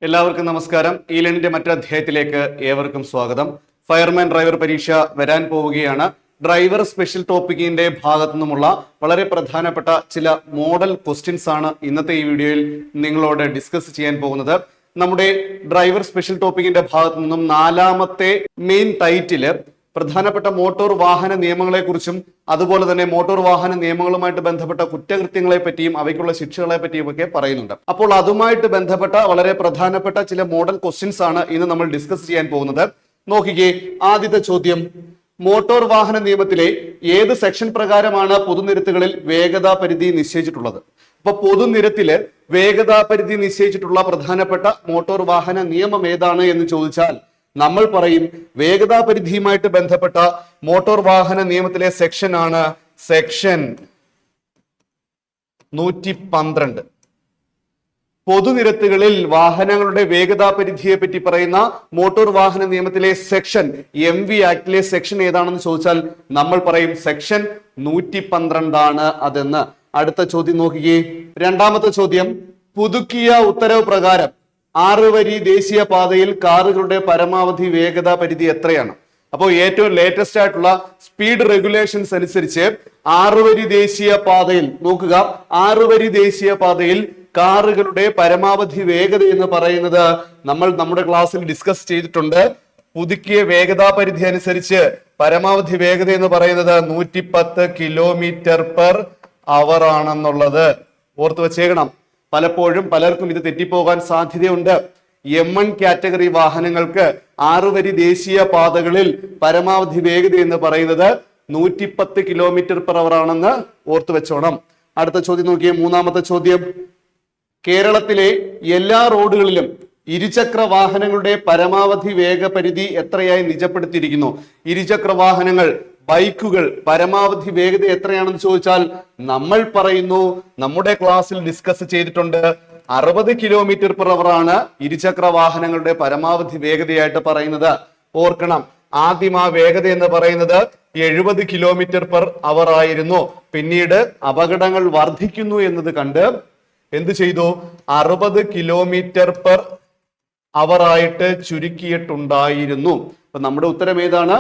എല്ലാവർക്കും നമസ്കാരം. ഈ ലേണിന്റെ മറ്റൊരു അധ്യായത്തിലേക്ക് ഏവർക്കും സ്വാഗതം. ഫയർമാൻ ഡ്രൈവർ പരീക്ഷ വരാൻ പോവുകയാണ്. ഡ്രൈവർ സ്പെഷ്യൽ ടോപ്പിക്കിന്റെ ഭാഗത്തു നിന്നുമുള്ള വളരെ പ്രധാനപ്പെട്ട ചില മോഡൽ ക്വസ്റ്റ്യൻസ് ആണ് ഇന്നത്തെ ഈ വീഡിയോയിൽ നിങ്ങളോട് ഡിസ്കസ് ചെയ്യാൻ പോകുന്നത്. നമ്മുടെ ഡ്രൈവർ സ്പെഷ്യൽ ടോപ്പിക്കിന്റെ ഭാഗത്തു നിന്നും നാലാമത്തെ മെയിൻ ടൈറ്റില് പ്രധാനപ്പെട്ട മോട്ടോർ വാഹന നിയമങ്ങളെ കുറിച്ചും അതുപോലെ തന്നെ മോട്ടോർ വാഹന നിയമങ്ങളുമായിട്ട് ബന്ധപ്പെട്ട കുറ്റകൃത്യങ്ങളെ പറ്റിയും അവയ്ക്കുള്ള ശിക്ഷകളെ പറ്റിയും ഒക്കെ പറയുന്നുണ്ട്. അപ്പോൾ അതുമായിട്ട് ബന്ധപ്പെട്ട വളരെ പ്രധാനപ്പെട്ട ചില മോഡൽ ക്വസ്റ്റ്യൻസ് ആണ് ഇന്ന് നമ്മൾ ഡിസ്കസ് ചെയ്യാൻ പോകുന്നത്. നോക്കിക്കേ, ആദ്യത്തെ ചോദ്യം, മോട്ടോർ വാഹന നിയമത്തിലെ ഏത് സെക്ഷൻ പ്രകാരമാണ് പൊതുനിരത്തുകളിൽ വേഗതാ പരിധി നിശ്ചയിച്ചിട്ടുള്ളത്? അപ്പൊ പൊതുനിരത്തില് വേഗതാ പരിധി നിശ്ചയിച്ചിട്ടുള്ള പ്രധാനപ്പെട്ട മോട്ടോർ വാഹന നിയമം ഏതാണ് എന്ന് ചോദിച്ചാൽ നമ്മൾ പറയും വേഗതാ പരിധിയുമായിട്ട് ബന്ധപ്പെട്ട മോട്ടോർ വാഹന നിയമത്തിലെ സെക്ഷൻ ആണ് സെക്ഷൻ 112. പൊതുനിരത്തുകളിൽ വാഹനങ്ങളുടെ വേഗതാ പരിധിയെ പറ്റി പറയുന്ന മോട്ടോർ വാഹന നിയമത്തിലെ സെക്ഷൻ MV ആക്ടിലെ സെക്ഷൻ ഏതാണെന്ന് ചോദിച്ചാൽ നമ്മൾ പറയും സെക്ഷൻ 112 ആണ് അതെന്ന്. അടുത്ത ചോദ്യം നോക്കുകയെ, രണ്ടാമത്തെ ചോദ്യം, പുതുക്കിയ ഉത്തരവ് പ്രകാരം 6 വരി ദേശീയ പാതയിൽ കാറുകളുടെ പരമാവധി വേഗതാ പരിധി എത്രയാണ്? അപ്പോൾ ഏറ്റവും ലേറ്റസ്റ്റ് ആയിട്ടുള്ള സ്പീഡ് റെഗുലേഷൻസ് അനുസരിച്ച് 6 വരി ദേശീയ പാതയിൽ നോക്കുക, 6 വരി ദേശീയ പാതയിൽ കാറുകളുടെ പരമാവധി വേഗത എന്ന് പറയുന്നത് നമ്മൾ നമ്മുടെ ക്ലാസ്സിൽ ഡിസ്കസ് ചെയ്തിട്ടുണ്ട്. പുതുക്കിയ വേഗതാ പരിധി അനുസരിച്ച് പരമാവധി വേഗത എന്ന് പറയുന്നത് 110 km/h ആണെന്നുള്ളത് ഓർത്തു വെച്ചേക്കണം. പലപ്പോഴും പലർക്കും ഇത് തെറ്റിപ്പോകാൻ സാധ്യതയുണ്ട്. M1 കാറ്റഗറി വാഹനങ്ങൾക്ക് 6 വരി ദേശീയ പാതകളിൽ പരമാവധി വേഗത എന്ന് പറയുന്നത് 110 km/h ആണെന്ന് ഓർത്തു വെച്ചോണം. അടുത്ത ചോദ്യം നോക്കിയേ, മൂന്നാമത്തെ ചോദ്യം, കേരളത്തിലെ എല്ലാ റോഡുകളിലും ഇരുചക്ര വാഹനങ്ങളുടെ പരമാവധി വേഗപരിധി എത്രയായി നിജപ്പെടുത്തിയിരിക്കുന്നു? ഇരുചക്ര വാഹനങ്ങൾ, ബൈക്കുകൾ പരമാവധി വേഗത എത്രയാണെന്ന് ചോദിച്ചാൽ നമ്മൾ പറയുന്നു, നമ്മുടെ ക്ലാസ്സിൽ ഡിസ്കസ് ചെയ്തിട്ടുണ്ട്, 60 km/h ആണ് ഇരുചക്ര വാഹനങ്ങളുടെ പരമാവധി വേഗതയായിട്ട് പറയുന്നത്. ഓർക്കണം, ആദ്യം ആ വേഗത എന്ന് പറയുന്നത് 70 km/h ആയിരുന്നു. പിന്നീട് അപകടങ്ങൾ വർദ്ധിക്കുന്നു എന്നത് കണ്ട് എന്ത് ചെയ്തു? 60 km/h ആയിട്ട് ചുരുക്കിയിട്ടുണ്ടായിരുന്നു. അപ്പൊ നമ്മുടെ ഉത്തരം ഏതാണ്?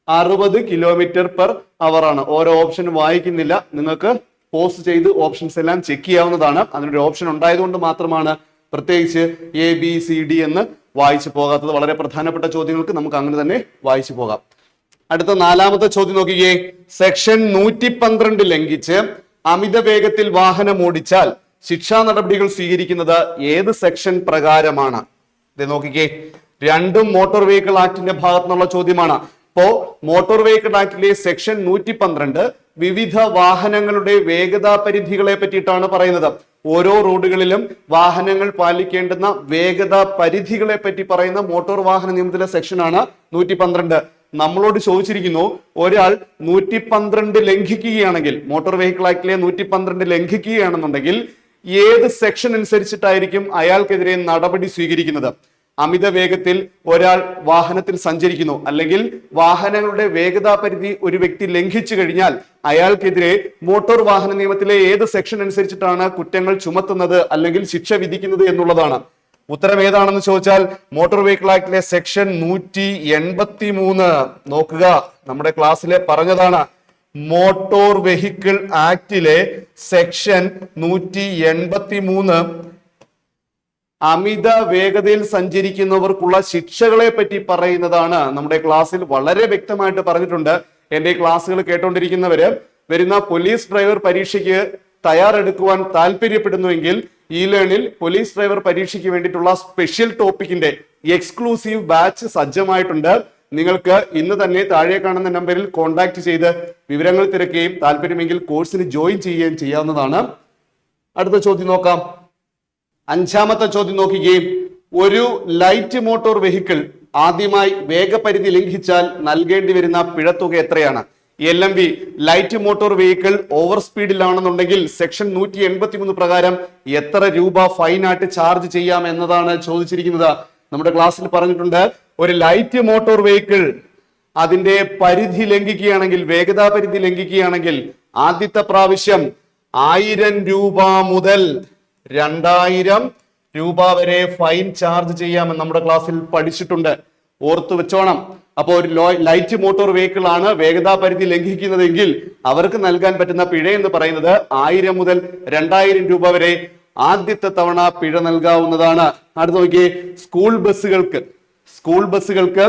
60 km/h ആണ്. ഓരോ ഓപ്ഷനും വായിക്കുന്നില്ല, നിങ്ങൾക്ക് പോസ്റ്റ് ചെയ്ത് ഓപ്ഷൻസ് എല്ലാം ചെക്ക് ചെയ്യാവുന്നതാണ്. അതിനൊരു ഓപ്ഷൻ ഉണ്ടായതുകൊണ്ട് മാത്രമാണ് പ്രത്യേകിച്ച് ABCD എന്ന് വായിച്ചു പോകാത്തത്. വളരെ പ്രധാനപ്പെട്ട ചോദ്യങ്ങൾക്ക് നമുക്ക് അങ്ങനെ തന്നെ വായിച്ചു പോകാം. അടുത്ത നാലാമത്തെ ചോദ്യം നോക്കിയേ, സെക്ഷൻ 112 ലംഘിച്ച് അമിത വേഗത്തിൽ വാഹനം ഓടിച്ചാൽ ശിക്ഷാ നടപടികൾ സ്വീകരിക്കുന്നത് ഏത് സെക്ഷൻ പ്രകാരമാണ്? ഇത് നോക്കിക്കേ, രണ്ടും മോട്ടോർ വെഹിക്കിൾ ആക്ടിന്റെ ഭാഗത്തു നിന്നുള്ള ചോദ്യമാണ്. ഇപ്പോ മോട്ടോർ വെഹിക്കിൾ ആക്ടിലെ സെക്ഷൻ 112 വിവിധ വാഹനങ്ങളുടെ വേഗതാ പരിധികളെ പറ്റിയിട്ടാണ് പറയുന്നത്. ഓരോ റോഡുകളിലും വാഹനങ്ങൾ പാലിക്കേണ്ടുന്ന വേഗതാ പരിധികളെ പറ്റി പറയുന്ന മോട്ടോർ വാഹന നിയമത്തിലെ സെക്ഷനാണ് 112. നമ്മളോട് ചോദിച്ചിരിക്കുന്നു, ഒരാൾ 112 ലംഘിക്കുകയാണെങ്കിൽ, മോട്ടോർ വെഹിക്കിൾ ആക്ടിലെ 112 ലംഘിക്കുകയാണെന്നുണ്ടെങ്കിൽ ഏത് സെക്ഷൻ അനുസരിച്ചിട്ടായിരിക്കും അയാൾക്കെതിരെ നടപടി സ്വീകരിക്കുന്നത്? അമിത വേഗത്തിൽ ഒരാൾ വാഹനത്തിൽ സഞ്ചരിക്കുന്നു, അല്ലെങ്കിൽ വാഹനങ്ങളുടെ വേഗതാ പരിധി ഒരു വ്യക്തി ലംഘിച്ചു കഴിഞ്ഞാൽ അയാൾക്കെതിരെ മോട്ടോർ വാഹന നിയമത്തിലെ ഏത് സെക്ഷൻ അനുസരിച്ചിട്ടാണ് കുറ്റങ്ങൾ ചുമത്തുന്നത് അല്ലെങ്കിൽ ശിക്ഷ വിധിക്കുന്നത് എന്നുള്ളതാണ്. ഉത്തരം ഏതാണെന്ന് ചോദിച്ചാൽ മോട്ടോർ വെഹിക്കിൾ ആക്ടിലെ സെക്ഷൻ 183 നോക്കുക, നമ്മുടെ ക്ലാസ്സിൽ പറഞ്ഞതാണ്. മോട്ടോർ വെഹിക്കിൾ ആക്ടിലെ സെക്ഷൻ 183 അമിത വേഗതയിൽ സഞ്ചരിക്കുന്നവർക്കുള്ള ശിക്ഷകളെ പറ്റി പറയുന്നതാണ്. നമ്മുടെ ക്ലാസ്സിൽ വളരെ വ്യക്തമായിട്ട് പറഞ്ഞിട്ടുണ്ട്. എന്റെ ക്ലാസ്സുകൾ കേട്ടോണ്ടിരിക്കുന്നവര് വരുന്ന പോലീസ് ഡ്രൈവർ പരീക്ഷയ്ക്ക് തയ്യാറെടുക്കുവാൻ താല്പര്യപ്പെടുന്നുവെങ്കിൽ ഈ ലേണിൽ പോലീസ് ഡ്രൈവർ പരീക്ഷയ്ക്ക് വേണ്ടിയിട്ടുള്ള സ്പെഷ്യൽ ടോപ്പിക്കിന്റെ എക്സ്ക്ലൂസീവ് ബാച്ച് സജ്ജമായിട്ടുണ്ട്. നിങ്ങൾക്ക് ഇന്ന് തന്നെ താഴെ കാണുന്ന നമ്പറിൽ കോൺടാക്ട് ചെയ്ത് വിവരങ്ങൾ തിരക്കുകയും താല്പര്യമെങ്കിൽ കോഴ്സിന് ജോയിൻ ചെയ്യുകയും ചെയ്യാവുന്നതാണ്. അടുത്ത ചോദ്യം നോക്കാം. അഞ്ചാമത്തെ ചോദ്യം നോക്കുകയും, ഒരു ലൈറ്റ് മോട്ടോർ വെഹിക്കിൾ ആദ്യമായി വേഗപരിധി ലംഘിച്ചാൽ നൽകേണ്ടി വരുന്ന പിഴത്തുക എത്രയാണ്? LMV light motor vehicle over സ്പീഡിലാണെന്നുണ്ടെങ്കിൽ സെക്ഷൻ 183 പ്രകാരം എത്ര രൂപ ഫൈനായിട്ട് ചാർജ് ചെയ്യാം എന്നതാണ് ചോദിച്ചിരിക്കുന്നത്. നമ്മുടെ ക്ലാസ്സിൽ പറഞ്ഞിട്ടുണ്ട്, ഒരു ലൈറ്റ് മോട്ടോർ വെഹിക്കിൾ അതിന്റെ പരിധി ലംഘിക്കുകയാണെങ്കിൽ, വേഗതാ പരിധി ലംഘിക്കുകയാണെങ്കിൽ ആദ്യത്തെ പ്രാവശ്യം 1000 രൂപ മുതൽ 2000 രൂപ വരെ ഫൈൻ ചാർജ് ചെയ്യാമെന്ന് നമ്മുടെ ക്ലാസ്സിൽ പഠിച്ചിട്ടുണ്ട്. ഓർത്തു വെച്ചോണം. അപ്പോൾ ഒരു ലൈറ്റ് മോട്ടോർ വെഹിക്കിൾ ആണ് വേഗതാ പരിധി ലംഘിക്കുന്നതെങ്കിൽ അവർക്ക് നൽകാൻ പറ്റുന്ന പിഴ എന്ന് പറയുന്നത് 1000 മുതൽ 2000 രൂപ വരെ ആദ്യത്തെ തവണ പിഴ നൽകാവുന്നതാണ്. അടുത്ത് നോക്കിയേ, സ്കൂൾ ബസ്സുകൾക്ക്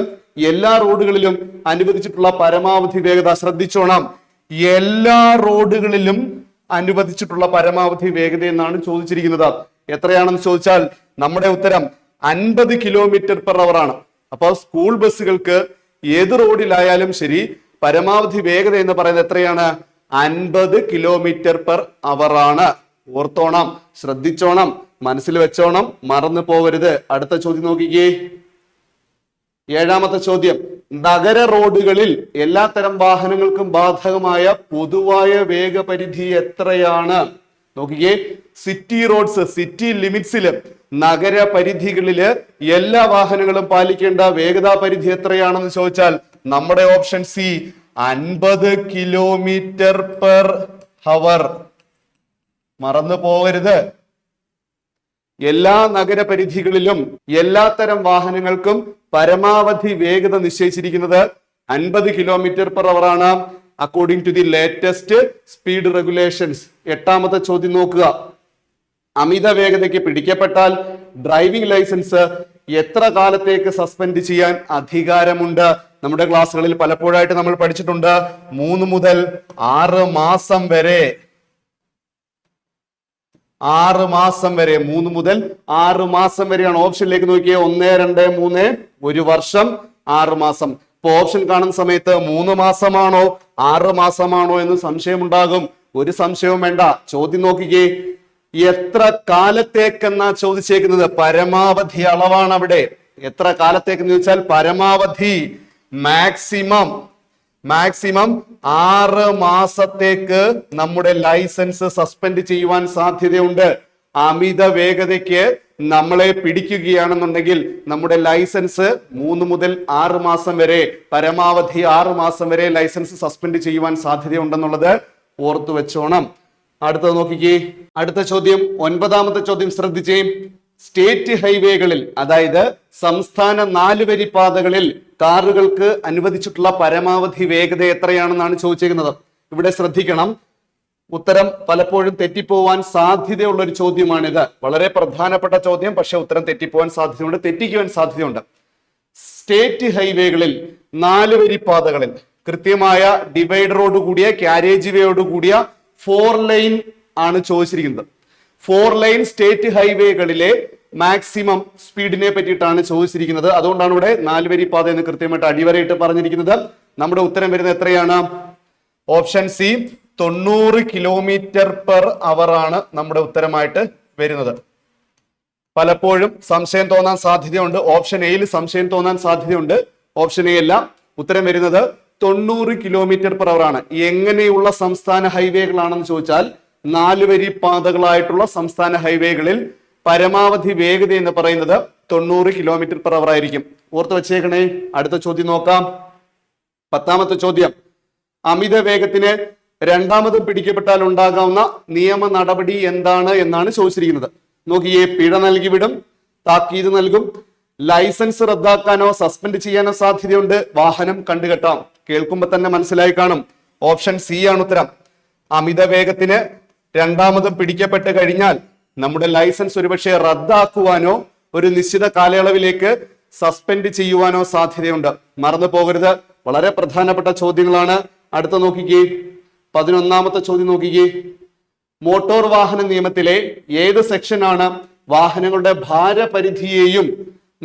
എല്ലാ റോഡുകളിലും അനുവദിച്ചിട്ടുള്ള പരമാവധി വേഗത ശ്രദ്ധിച്ചോണം. എല്ലാ റോഡുകളിലും അനുവദിച്ചിട്ടുള്ള പരമാവധി വേഗത എന്നാണ് ചോദിച്ചിരിക്കുന്നത്. എത്രയാണെന്ന് ചോദിച്ചാൽ നമ്മുടെ ഉത്തരം 50 km/h ആണ്. അപ്പോൾ സ്കൂൾ ബസ്സുകൾക്ക് ഏത് റോഡിലായാലും ശരി പരമാവധി വേഗത എന്ന് പറയുന്നത് എത്രയാണ്? 50 km/h ആണ്. ഓർത്തോണം, ശ്രദ്ധിച്ചോണം, മനസ്സിൽ വെച്ചോണം, മറന്നു പോകരുത്. അടുത്ത ചോദ്യം നോക്കിക്കേ, 7ാമത്തെ ചോദ്യം. നഗര റോഡുകളിൽ എല്ലാത്തരം വാഹനങ്ങൾക്കും ബാധകമായ പൊതുവായ വേഗപരിധി എത്രയാണ്? നോക്കിക്കേ, സിറ്റി റോഡ്സ്, സിറ്റി ലിമിറ്റ്സില്, നഗര പരിധികളില് എല്ലാ വാഹനങ്ങളും പാലിക്കേണ്ട വേഗതാ പരിധി എത്രയാണെന്ന് ചോദിച്ചാൽ നമ്മുടെ ഓപ്ഷൻ സി 50 km/h. മറന്നു പോകരുത്. എല്ലാ നഗരപരിധികളിലും എല്ലാത്തരം വാഹനങ്ങൾക്കും പരമാവധി വേഗത നിശ്ചയിച്ചിരിക്കുന്നത് 50 km/h ആണ്, according to the latest speed regulations. 8ാമത്തെ ചോദ്യം നോക്കുക. അമിത വേഗതയ്ക്ക് പിടിക്കപ്പെട്ടാൽ ഡ്രൈവിംഗ് ലൈസൻസ് എത്ര കാലത്തേക്ക് സസ്പെൻഡ് ചെയ്യാൻ അധികാരമുണ്ട്? നമ്മുടെ ക്ലാസ്സുകളിൽ പലപ്പോഴായിട്ട് നമ്മൾ പഠിച്ചിട്ടുണ്ട് 3 മുതൽ 6 മാസം വരെ. 6 മാസം വരെ, 3 മുതൽ 6 മാസം വരെയാണ്. ഓപ്ഷനിലേക്ക് നോക്കിയേ, 1, 2, 3, 1 വർഷം, 6 മാസം. ഇപ്പൊ ഓപ്ഷൻ കാണുന്ന സമയത്ത് 3 മാസമാണോ 6 മാസമാണോ എന്ന് സംശയമുണ്ടാകും. ഒരു സംശയവും വേണ്ട. ചോദ്യം നോക്കിക്കേ, എത്ര കാലത്തേക്കെന്നാ ചോദിച്ചേക്കുന്നത്? പരമാവധി അളവാണ് അവിടെ. എത്ര കാലത്തേക്കെന്ന് ചോദിച്ചാൽ പരമാവധി, മാക്സിമം 6 മാസത്തേക്ക് നമ്മുടെ ലൈസൻസ് സസ്പെൻഡ് ചെയ്യുവാൻ സാധ്യതയുണ്ട്. അമിത വേഗതയ്ക്ക് നമ്മളെ പിടിക്കുകയാണെന്നുണ്ടെങ്കിൽ നമ്മുടെ ലൈസൻസ് 3 മുതൽ 6 മാസം വരെ, പരമാവധി 6 മാസം വരെ ലൈസൻസ് സസ്പെൻഡ് ചെയ്യുവാൻ സാധ്യതയുണ്ടെന്നുള്ളത് ഓർത്തു വെച്ചോണം. അടുത്തത് നോക്കിക്കേ, അടുത്ത ചോദ്യം, 9ാമത്തെ ചോദ്യം ശ്രദ്ധിച്ചേ. സ്റ്റേറ്റ് ഹൈവേകളിൽ, അതായത് സംസ്ഥാന 4 വരി പാതകളിൽ കാറുകൾക്ക് അനുവദിച്ചിട്ടുള്ള പരമാവധി വേഗത എത്രയാണെന്നാണ് ചോദിച്ചിരിക്കുന്നത്. ഇവിടെ ശ്രദ്ധിക്കണം, ഉത്തരം പലപ്പോഴും തെറ്റിപ്പോവാൻ സാധ്യതയുള്ള ഒരു ചോദ്യമാണിത്. വളരെ പ്രധാനപ്പെട്ട ചോദ്യം, പക്ഷെ ഉത്തരം തെറ്റിപ്പോവാൻ സാധ്യതയുണ്ട്, തെറ്റിക്കുവാൻ സാധ്യതയുണ്ട്. സ്റ്റേറ്റ് ഹൈവേകളിൽ 4 വരി പാതകളിൽ കൃത്യമായ ഡിവൈഡറോട് കൂടിയ, ക്യാരേജ് വേയോട് കൂടിയ 4 ലൈൻ ആണ് ചോദിച്ചിരിക്കുന്നത്. 4 ലൈൻ സ്റ്റേറ്റ് ഹൈവേകളിലെ മാക്സിമം സ്പീഡിനെ പറ്റിയിട്ടാണ് ചോദിച്ചിരിക്കുന്നത്. അതുകൊണ്ടാണ് ഇവിടെ 4 വരി പാത എന്ന് കൃത്യമായിട്ട് അടിവരയിട്ട് പറഞ്ഞിരിക്കുന്നത്. നമ്മുടെ ഉത്തരം വരുന്നത് എത്രയാണ്? ഓപ്ഷൻ സി 90 km/h ആണ് നമ്മുടെ ഉത്തരമായിട്ട് വരുന്നത്. പലപ്പോഴും സംശയം തോന്നാൻ സാധ്യതയുണ്ട്. ഓപ്ഷൻ എയിൽ സംശയം തോന്നാൻ സാധ്യതയുണ്ട്. ഓപ്ഷൻ എ അല്ല, ഉത്തരം വരുന്നത് 90 km/h ആണ്. എങ്ങനെയുള്ള സംസ്ഥാന ഹൈവേകളാണെന്ന് ചോദിച്ചാൽ 4 വരി പാതകളായിട്ടുള്ള സംസ്ഥാന ഹൈവേകളിൽ പരമാവധി വേഗത എന്ന് പറയുന്നത് 90 km/h ആയിരിക്കും. ഓർത്ത് വെച്ചേക്കണേ. അടുത്ത ചോദ്യം നോക്കാം. 10ാമത്തെ ചോദ്യം. അമിത വേഗത്തിന് രണ്ടാമത് പിടിക്കപ്പെട്ടാൽ ഉണ്ടാകാവുന്ന നിയമ നടപടി എന്താണ് എന്നാണ് ചോദിച്ചിരിക്കുന്നത്. നോക്കിയേ, പിഴ നൽകി വിടും, താക്കീത് നൽകും, ലൈസൻസ് റദ്ദാക്കാനോ സസ്പെൻഡ് ചെയ്യാനോ സാധ്യതയുണ്ട്, വാഹനം കണ്ടുകെട്ടാം. കേൾക്കുമ്പോൾ തന്നെ മനസ്സിലായി കാണും. ഓപ്ഷൻ സി ആണ് ഉത്തരം. അമിത വേഗത്തിന് രണ്ടാമതും പിടിക്കപ്പെട്ട് കഴിഞ്ഞാൽ നമ്മുടെ ലൈസൻസ് ഒരുപക്ഷെ റദ്ദാക്കുവാനോ ഒരു നിശ്ചിത കാലയളവിലേക്ക് സസ്പെൻഡ് ചെയ്യുവാനോ സാധ്യതയുണ്ട്. മറന്നു പോകരുത്, വളരെ പ്രധാനപ്പെട്ട ചോദ്യങ്ങളാണ്. അടുത്ത നോക്കിക്കേ, 11ാമത്തെ ചോദ്യം നോക്കിക്കേ. മോട്ടോർ വാഹന നിയമത്തിലെ ഏത് സെക്ഷനാണ് വാഹനങ്ങളുടെ ഭാരപരിധിയെയും